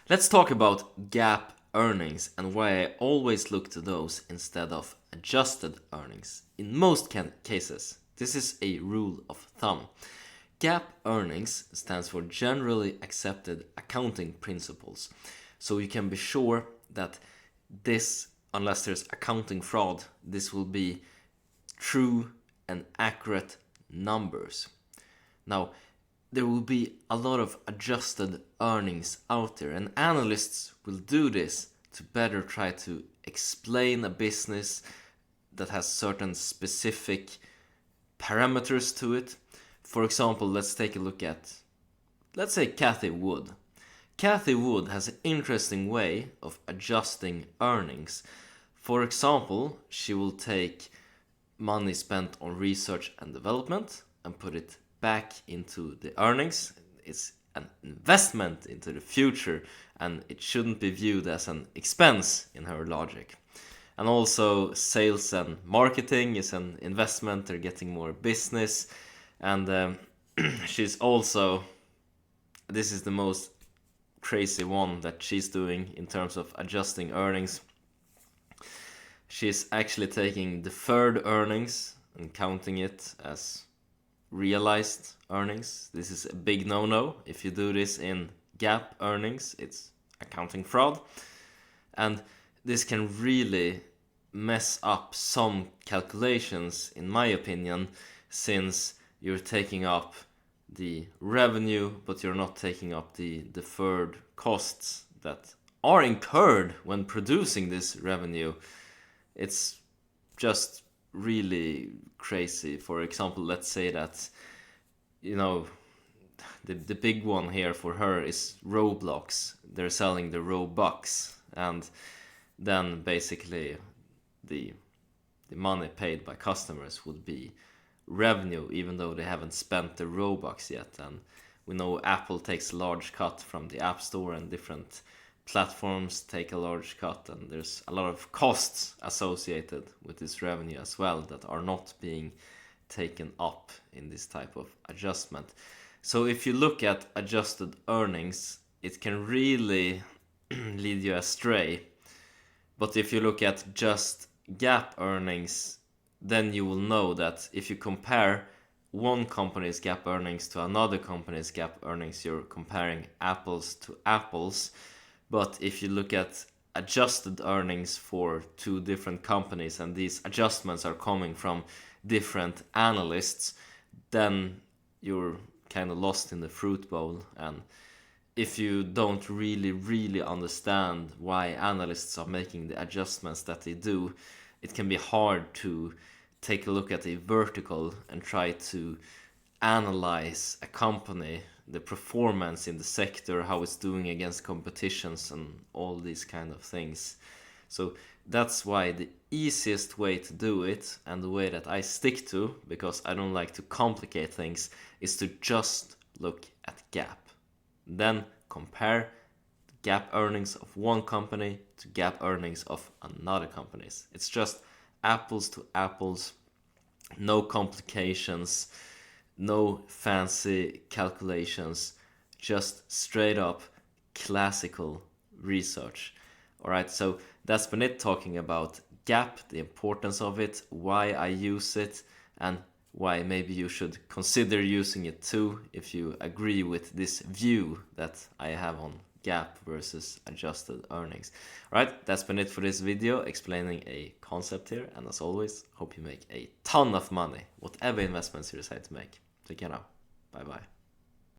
Let's talk about GAAP earnings and why I always look to those instead of adjusted earnings. In most cases, this is a rule of thumb. GAAP earnings stands for Generally Accepted Accounting Principles. So you can be sure that this, unless there's accounting fraud, this will be true and accurate numbers. Now, there will be a lot of adjusted earnings out there, and analysts will do this to better try to explain a business that has certain specific parameters to it. For example, let's take a look at, let's say, Cathy Wood. Cathy Wood has an interesting way of adjusting earnings. For example, she will take money spent on research and development and put it back into the earnings. It's an investment into the future, and it shouldn't be viewed as an expense in her logic. And also, sales and marketing is an investment. They're getting more business, and she's also, this is the most crazy one that she's doing in terms of adjusting earnings. She's actually taking deferred earnings and counting it as realized earnings. This is a big no-no. If you do this in GAAP earnings, it's accounting fraud. And this can really mess up some calculations, in my opinion, since you're taking up the revenue, but you're not taking up the deferred costs that are incurred when producing this revenue. It's just really crazy. For example, let's say that, the big one here for her is Roblox. They're selling the Robux, and then basically the money paid by customers would be revenue, even though they haven't spent the Robux yet. And we know Apple takes a large cut from the App Store, and different platforms take a large cut, and there's a lot of costs associated with this revenue as well that are not being taken up in this type of adjustment. So if you look at adjusted earnings, it can really lead you astray. But if you look at just GAAP earnings, then you will know that if you compare one company's GAAP earnings to another company's GAAP earnings, you're comparing apples to apples. But if you look at adjusted earnings for two different companies, and these adjustments are coming from different analysts, then you're kind of lost in the fruit bowl. And if you don't really understand why analysts are making the adjustments that they do, it can be hard to take a look at a vertical and try to analyze a company, the performance in the sector, how it's doing against competitions, and all these kind of things. So that's why the easiest way to do it, and the way that I stick to, because I don't like to complicate things, is to just look at GAAP. Then compare GAAP earnings of one company to GAAP earnings of another company. It's just apples to apples, no complications, no fancy calculations, just straight up classical research. Alright, so that's been it, talking about GAAP, the importance of it, why I use it, and why maybe you should consider using it too if you agree with this view that I have on GAAP versus adjusted earnings. Alright, that's been it for this video, explaining a concept here, and as always, hope you make a ton of money, whatever investments you decide to make. Take care now. Bye bye.